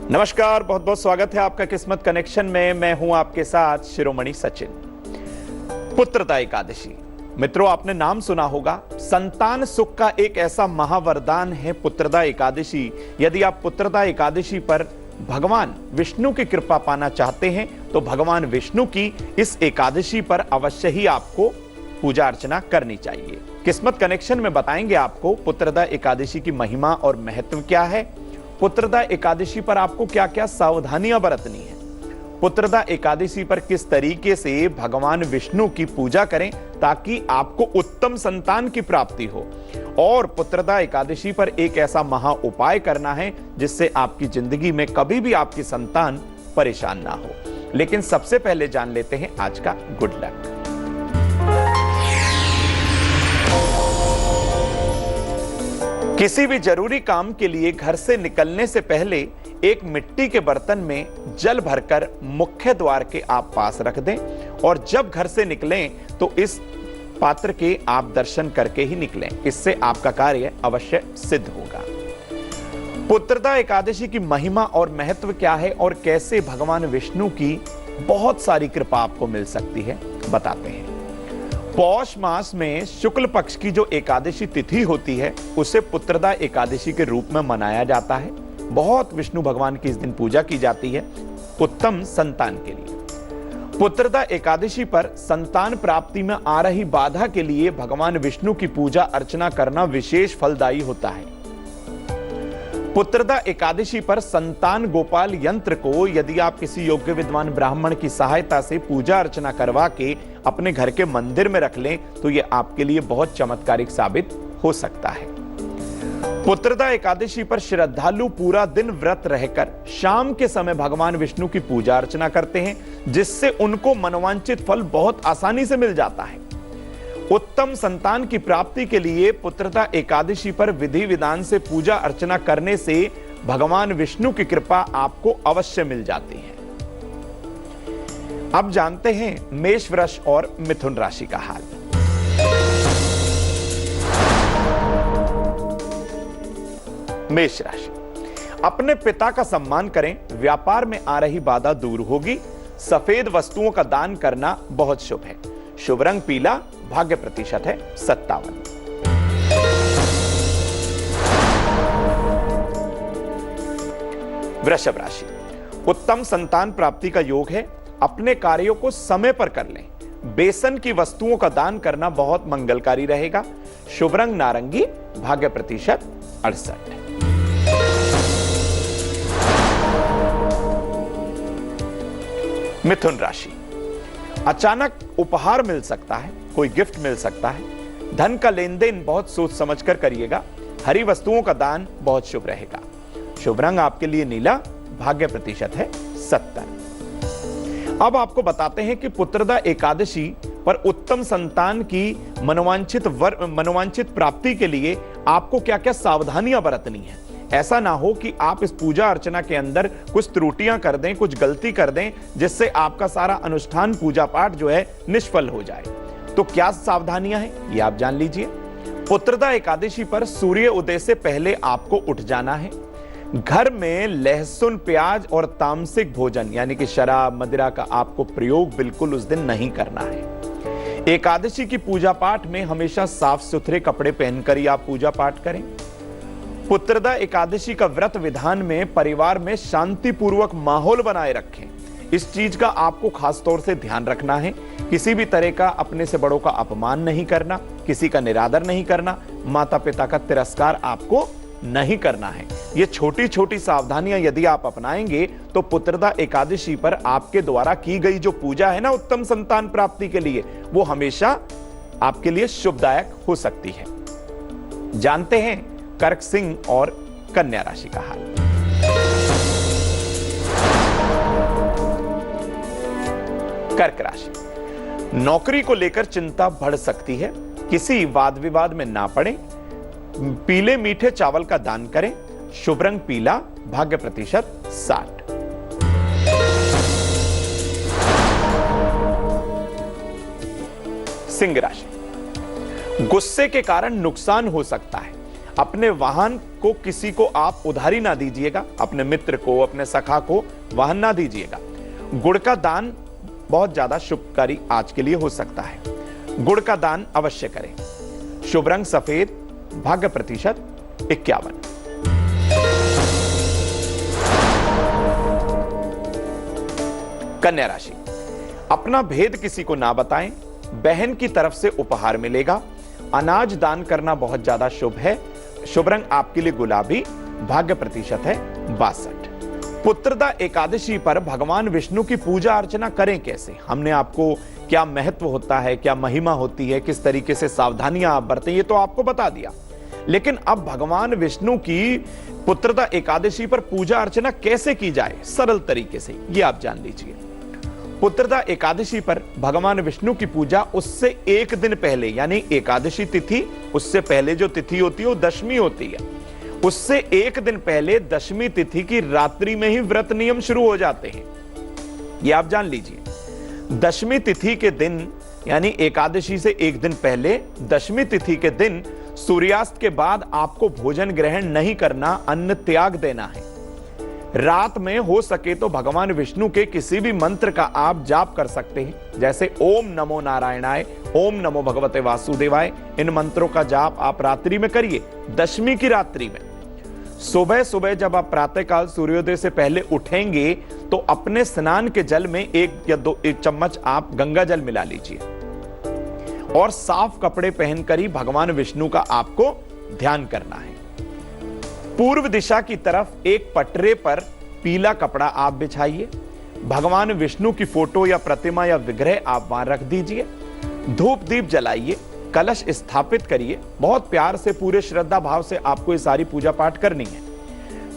नमस्कार, बहुत बहुत स्वागत है आपका किस्मत कनेक्शन में। मैं हूं आपके साथ शिरोमणि सचिन। पुत्रदा एकादशी, मित्रों आपने नाम सुना होगा। संतान सुख का एक ऐसा महावरदान है पुत्रदा एकादशी। यदि आप पुत्रदा एकादशी पर भगवान विष्णु की कृपा पाना चाहते हैं तो भगवान विष्णु की इस एकादशी पर अवश्य ही आपको पूजा अर्चना करनी चाहिए। किस्मत कनेक्शन में बताएंगे आपको पुत्रदा एकादशी की महिमा और महत्व क्या है, पुत्रदा एकादशी पर आपको क्या क्या सावधानियां बरतनी है, पुत्रदा एकादशी पर किस तरीके से भगवान विष्णु की पूजा करें ताकि आपको उत्तम संतान की प्राप्ति हो, और पुत्रदा एकादशी पर एक ऐसा महा उपाय करना है जिससे आपकी जिंदगी में कभी भी आपकी संतान परेशान ना हो। लेकिन सबसे पहले जान लेते हैं आज का गुड लक। किसी भी जरूरी काम के लिए घर से निकलने से पहले एक मिट्टी के बर्तन में जल भरकर मुख्य द्वार के आप पास रख दें, और जब घर से निकलें तो इस पात्र के आप दर्शन करके ही निकलें। इससे आपका कार्य अवश्य सिद्ध होगा। पुत्रदा एकादशी की महिमा और महत्व क्या है और कैसे भगवान विष्णु की बहुत सारी कृपा आपको मिल सकती है, बताते हैं। पौष मास में शुक्ल पक्ष की जो एकादशी तिथि होती है उसे पुत्रदा एकादशी के रूप में मनाया जाता है। बहुत विष्णु भगवान की इस दिन पूजा की जाती है उत्तम संतान के लिए। पुत्रदा एकादशी पर संतान प्राप्ति में आ रही बाधा के लिए भगवान विष्णु की पूजा अर्चना करना विशेष फलदायी होता है। पुत्रदा एकादशी पर संतान गोपाल यंत्र को यदि आप किसी योग्य विद्वान ब्राह्मण की सहायता से पूजा अर्चना करवा के अपने घर के मंदिर में रख लें तो यह आपके लिए बहुत चमत्कारिक साबित हो सकता है। पुत्रदा एकादशी पर श्रद्धालु पूरा दिन व्रत रहकर शाम के समय भगवान विष्णु की पूजा अर्चना करते हैं, जिससे उनको मनोवांछित फल बहुत आसानी से मिल जाता है। उत्तम संतान की प्राप्ति के लिए पुत्रदा एकादशी पर विधि विधान से पूजा अर्चना करने से भगवान विष्णु की कृपा आपको अवश्य मिल जाती है। अब जानते हैं मेष, वृष और मिथुन राशि का हाल। मेष राशि, अपने पिता का सम्मान करें, व्यापार में आ रही बाधा दूर होगी। सफेद वस्तुओं का दान करना बहुत शुभ है। शुभ रंग पीला, भाग्य प्रतिशत है 57। वृषभ राशि, उत्तम संतान प्राप्ति का योग है। अपने कार्यों को समय पर कर लें। बेसन की वस्तुओं का दान करना बहुत मंगलकारी रहेगा। शुभ रंग नारंगी, भाग्य प्रतिशत 68। मिथुन राशि, अचानक उपहार मिल सकता है, कोई गिफ्ट मिल सकता है। धन का लेन देन बहुत सोच समझकर करिएगा। हरी वस्तुओं का दान बहुत शुभ रहेगा। शुभ रंग आपके लिए नीला, भाग्य प्रतिशत है 70। अब आपको बताते हैं कि पुत्रदा एकादशी पर उत्तम संतान की मनोवांछित प्राप्ति के लिए आपको क्या क्या सावधानियां बरतनी है। ऐसा ना हो कि आप इस पूजा अर्चना के अंदर कुछ त्रुटियां कर दें, कुछ गलती कर दें, जिससे आपका सारा अनुष्ठान पूजा पाठ जो है निष्फल हो जाए। तो क्या सावधानियां हैं ये आप जान लीजिए। पुत्रदा एकादशी पर सूर्य उदय से पहले आपको उठ जाना है। घर में लहसुन, प्याज और तामसिक भोजन यानी कि शराब, मदिरा का आपको प्रयोग बिल्कुल उस दिन नहीं करना है। एकादशी की पूजा पाठ में हमेशा साफ सुथरे कपड़े पहनकर ही आप पूजा पाठ करें। पुत्रदा एकादशी का व्रत विधान में परिवार में शांतिपूर्वक माहौल बनाए रखें। इस चीज का आपको खास तौर से ध्यान रखना है। किसी भी तरह का अपने से बड़ों का अपमान नहीं करना, किसी का निरादर नहीं करना, माता पिता का तिरस्कार आपको नहीं करना है। ये छोटी छोटी सावधानियां यदि आप अपनाएंगे तो पुत्रदा एकादशी पर आपके द्वारा की गई जो पूजा है ना उत्तम संतान प्राप्ति के लिए, वो हमेशा आपके लिए शुभदायक हो सकती है। जानते हैं कर्क, सिंह और कन्या राशि का हाल। कर्क राशि, नौकरी को लेकर चिंता बढ़ सकती है। किसी वाद विवाद में ना पड़े। पीले मीठे चावल का दान करें। शुभ रंग पीला, भाग्य प्रतिशत 60। सिंह राशि, गुस्से के कारण नुकसान हो सकता है। अपने वाहन को किसी को आप उधारी ना दीजिएगा, अपने मित्र को, अपने सखा को वाहन ना दीजिएगा। गुड़ का दान बहुत ज्यादा शुभकारी आज के लिए हो सकता है। गुड़ का दान अवश्य करें। शुभ रंग सफेद, भाग्य प्रतिशत 51। कन्या राशि, अपना भेद किसी को ना बताएं। बहन की तरफ से उपहार मिलेगा। अनाज दान करना बहुत ज्यादा शुभ है। शुभ रंग आपके लिए गुलाबी, भाग्य प्रतिशत है 62। पुत्रदा एकादशी पर भगवान विष्णु की पूजा अर्चना करें कैसे? हमने आपको क्या महत्व होता है, क्या महिमा होती है, किस तरीके से सावधानियां आप बरतें, ये तो आपको बता दिया। लेकिन अब भगवान विष्णु की पुत्रदा एकादशी पर पूजा अर्चना कैसे की जाए सरल तरीके से, ये आप जान लीजिए। पुत्रदा एकादशी पर भगवान विष्णु की पूजा उससे एक दिन पहले, यानी एकादशी तिथि उससे पहले जो तिथि होती है वो दशमी होती है, उससे एक दिन पहले दशमी तिथि की रात्रि में ही व्रत नियम शुरू हो जाते हैं, ये आप जान लीजिए। दशमी तिथि के दिन, यानी एकादशी से एक दिन पहले दशमी तिथि के दिन सूर्यास्त के बाद आपको भोजन ग्रहण नहीं करना, अन्न त्याग देना है। रात में हो सके तो भगवान विष्णु के किसी भी मंत्र का आप जाप कर सकते हैं, जैसे ओम नमो नारायणाय, ओम नमो भगवते वासुदेवाय। इन मंत्रों का जाप आप रात्रि में करिए, दशमी की रात्रि में। सुबह सुबह जब आप प्रातःकाल सूर्योदय से पहले उठेंगे तो अपने स्नान के जल में एक चम्मच आप गंगा जल मिला लीजिए और साफ कपड़े पहनकर ही भगवान विष्णु का आपको ध्यान करना है। पूर्व दिशा की तरफ एक पटरे पर पीला कपड़ा आप बिछाइए। भगवान विष्णु की फोटो या प्रतिमा या विग्रह आप वहां रख दीजिए। धूप दीप जलाइए, कलश स्थापित करिए। बहुत प्यार से, पूरे श्रद्धा भाव से आपको ये सारी पूजा पाठ करनी है।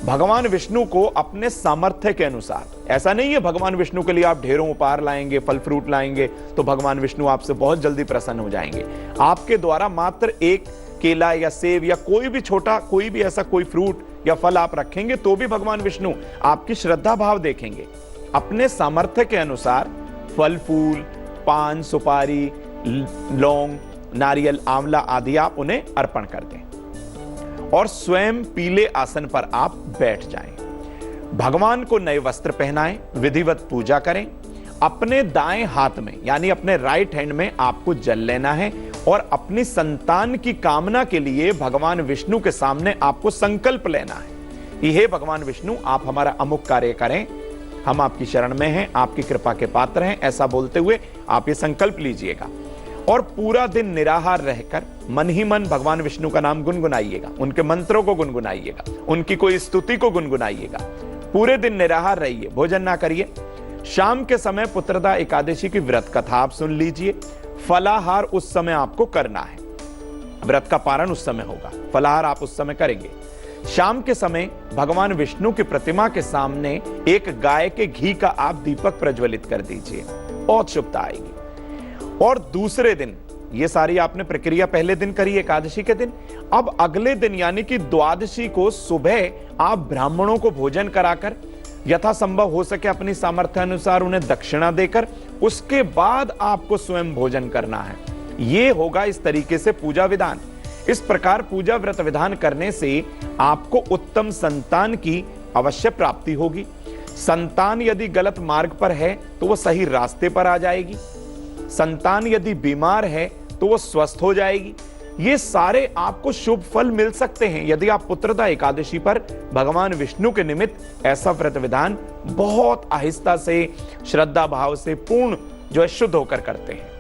भगवान विष्णु को अपने सामर्थ्य के अनुसार, ऐसा नहीं है भगवान विष्णु के लिए आप ढेरों उपहार लाएंगे, फल फ्रूट लाएंगे तो भगवान विष्णु आपसे बहुत जल्दी प्रसन्न हो जाएंगे। आपके द्वारा मात्र एक केला या सेब या कोई भी छोटा, कोई भी ऐसा कोई फ्रूट या फल आप रखेंगे तो भी भगवान विष्णु आपकी श्रद्धा भाव देखेंगे। अपने सामर्थ्य के अनुसार फल फूल, पान, सुपारी, लौंग, नारियल, आंवला आदि आप उन्हें अर्पण कर दें और स्वयं पीले आसन पर आप बैठ जाएं। भगवान को नए वस्त्र पहनाएं, विधिवत पूजा करें। अपने दाएं हाथ में, यानी अपने राइट हैंड में आपको जल लेना है और अपनी संतान की कामना के लिए भगवान विष्णु के सामने आपको संकल्प लेना है। हे भगवान विष्णु, आप हमारा अमुक कार्य करें, हम आपकी शरण में हैं, आपकी कृपा के पात्र हैं, ऐसा बोलते हुए आप ये संकल्प लीजिएगा और पूरा दिन निराहार रहकर मन ही मन भगवान विष्णु का नाम गुनगुनाइएगा, उनके मंत्रों को गुनगुनाइएगा, उनकी कोई स्तुति को गुनगुनाइएगा। पूरे दिन निराहार रहिए, भोजन ना करिए। शाम के समय पुत्रदा एकादशी की व्रत कथा आप सुन लीजिए। फलाहार उस समय आपको करना है, व्रत का पारण उस समय होगा, फलाहार आप उस समय करेंगे। शाम के समय भगवान विष्णु की प्रतिमा के सामने एक गाय के घी का आप दीपक प्रज्वलित कर दीजिए, बहुत शुभता आएगी। और दूसरे दिन, ये सारी आपने प्रक्रिया पहले दिन करी एकादशी के दिन। अब अगले दिन यानी कि द्वादशी को सुबह आप ब्राह्मणों को भोजन कराकर, यथासंभव हो सके अपनी सामर्थ्य अनुसार उन्हें दक्षिणा देकर, उसके बाद आपको स्वयं भोजन करना है। यह होगा इस तरीके से पूजा विधान। इस प्रकार पूजा व्रत विधान करने से आपको उत्तम संतान की अवश्य प्राप्ति होगी। संतान यदि गलत मार्ग पर है तो वह सही रास्ते पर आ जाएगी। संतान यदि बीमार है तो वो स्वस्थ हो जाएगी। ये सारे आपको शुभ फल मिल सकते हैं यदि आप पुत्रदा एकादशी पर भगवान विष्णु के निमित्त ऐसा व्रत विधान बहुत आहिस्ता से, श्रद्धा भाव से पूर्ण जो है शुद्ध होकर करते हैं।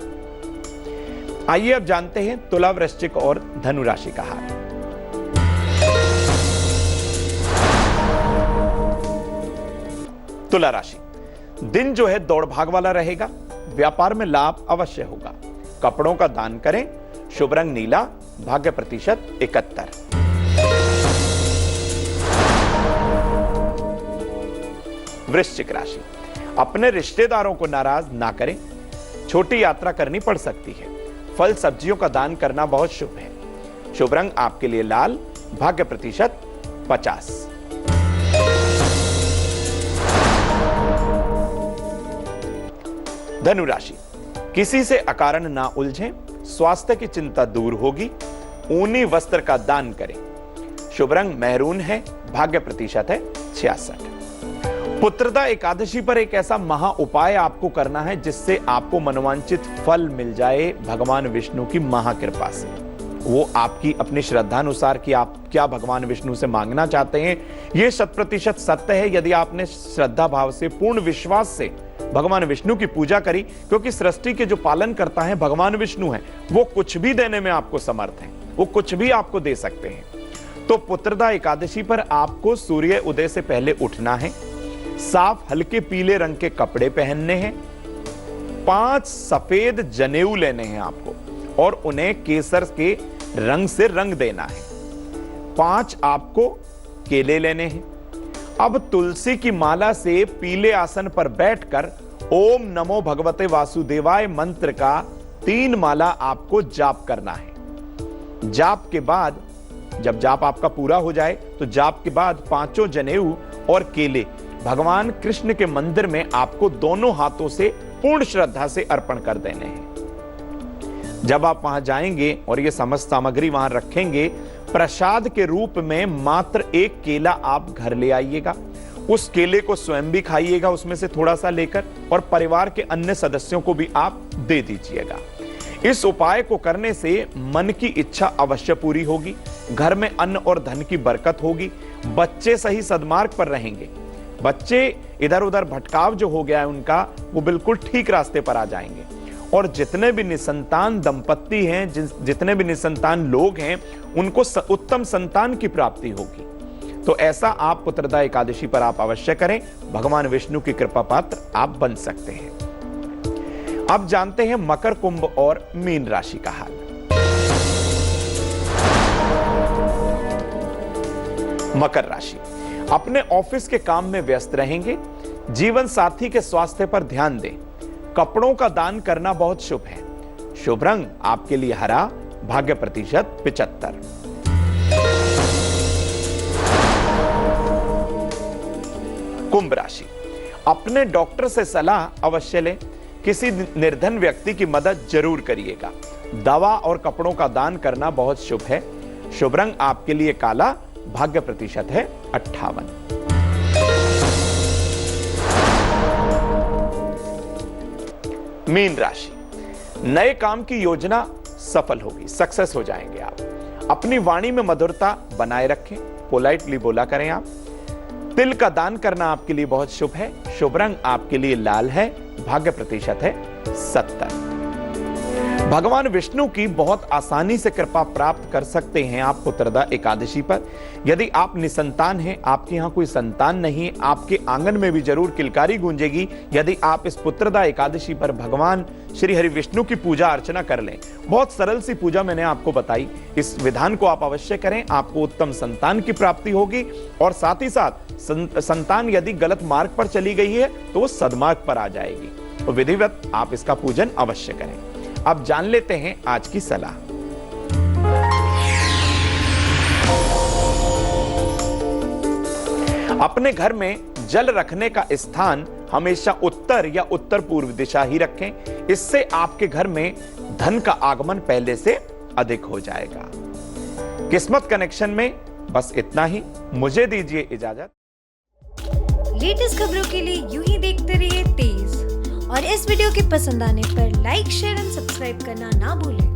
आइए अब जानते हैं तुला, वृश्चिक और धनु राशि का हाल। तुला राशि, दिन जो है दौड़ भाग वाला रहेगा। व्यापार में लाभ अवश्य होगा। कपड़ों का दान करें। शुभ रंग नीला, भाग्य प्रतिशत 71। वृश्चिक राशि, अपने रिश्तेदारों को नाराज ना करें। छोटी यात्रा करनी पड़ सकती है। फल सब्जियों का दान करना बहुत शुभ है। शुभ रंग आपके लिए लाल, भाग्य प्रतिशत 50। धनु राशि, किसी से अकारण ना उलझें। स्वास्थ्य की चिंता दूर होगी। ऊनी वस्त्र का दान करें। शुभ रंग मैरून है, भाग्य प्रतिशत है 66। पुत्रदा एकादशी पर एक ऐसा महा उपाय आपको करना है जिससे आपको मनोवांछित फल मिल जाए भगवान विष्णु की महाकृपा से। वो आपकी अपनी श्रद्धा अनुसार कि आप क्या भगवान विष्णु से मांगना चाहते हैं, यह 100% सत्य है यदि आपने श्रद्धा भाव से, पूर्ण विश्वास से भगवान विष्णु की पूजा करी, क्योंकि सृष्टि के जो पालन करता है भगवान विष्णु है, वो कुछ भी देने में आपको समर्थ है, वो कुछ भी आपको दे सकते हैं। तो पुत्रदा एकादशी पर आपको सूर्य उदय से पहले उठना है, साफ हल्के पीले रंग के कपड़े पहनने हैं, 5 सफेद जनेऊ लेने हैं आपको और उन्हें केसर के रंग से रंग देना है। 5 आपको केले लेने हैं। अब तुलसी की माला से पीले आसन पर बैठकर ओम नमो भगवते वासुदेवाय मंत्र का 3 माला आपको जाप करना है। जाप के बाद जब जाप आपका पूरा हो जाए तो जाप के बाद 5 जनेऊ और केले भगवान कृष्ण के मंदिर में आपको दोनों हाथों से पूर्ण श्रद्धा से अर्पण कर देने हैं। जब आप वहां जाएंगे और ये समस्त सामग्री वहां रखेंगे, प्रसाद के रूप में मात्र 1 केला आप घर ले आइएगा। उस केले को स्वयं भी खाइएगा उसमें से थोड़ा सा लेकर, और परिवार के अन्य सदस्यों को भी आप दे दीजिएगा। इस उपाय को करने से मन की इच्छा अवश्य पूरी होगी, घर में अन्न और धन की बरकत होगी, बच्चे सही सद्मार्ग पर रहेंगे, बच्चे इधर उधर भटकाव जो हो गया है उनका, वो बिल्कुल ठीक रास्ते पर आ जाएंगे, और जितने भी निसंतान दंपत्ति हैं, जितने भी निसंतान लोग हैं, उनको उत्तम संतान की प्राप्ति होगी। तो ऐसा आप पुत्रदा एकादशी पर आप अवश्य करें, भगवान विष्णु की कृपा पात्र आप बन सकते हैं। अब जानते हैं मकर, कुंभ और मीन राशि का हाल। मकर राशि अपने ऑफिस के काम में व्यस्त रहेंगे, जीवन साथी के स्वास्थ्य पर ध्यान दें, कपड़ों का दान करना बहुत शुभ है। शुभ रंग आपके लिए हरा, भाग्य प्रतिशत 75। कुंभ राशि अपने डॉक्टर से सलाह अवश्य लें, किसी निर्धन व्यक्ति की मदद जरूर करिएगा, दवा और कपड़ों का दान करना बहुत शुभ है। शुभ रंग आपके लिए काला, भाग्य प्रतिशत है 58। मीन राशि नए काम की योजना सफल होगी, सक्सेस हो जाएंगे आप। अपनी वाणी में मधुरता बनाए रखें, पोलाइटली बोला करें आप। तिल का दान करना आपके लिए बहुत शुभ है। शुभ रंग आपके लिए लाल है, भाग्य प्रतिशत है 70। भगवान विष्णु की बहुत आसानी से कृपा प्राप्त कर सकते हैं आप पुत्रदा एकादशी पर। यदि आप निसंतान हैं, आपके यहां कोई संतान नहीं, आपके आंगन में भी जरूर किलकारी गूंजेगी यदि आप इस पुत्रदा एकादशी पर भगवान श्री हरि विष्णु की पूजा अर्चना कर लें। बहुत सरल सी पूजा मैंने आपको बताई, इस विधान को आप अवश्य करें, आपको उत्तम संतान की प्राप्ति होगी, और साथ ही साथ संतान यदि गलत मार्ग पर चली गई है तो वो सद्मार्ग पर आ जाएगी। तो विधिवत आप इसका पूजन अवश्य करें। अब जान लेते हैं आज की सलाह। अपने घर में जल रखने का स्थान हमेशा उत्तर या उत्तर पूर्व दिशा ही रखें, इससे आपके घर में धन का आगमन पहले से अधिक हो जाएगा। किस्मत कनेक्शन में बस इतना ही, मुझे दीजिए इजाजत। लेटेस्ट खबरों के लिए यूं ही देखते रहिए तेज, और इस वीडियो के पसंद आने पर लाइक, शेयर एंड सब्सक्राइब करना ना भूलें।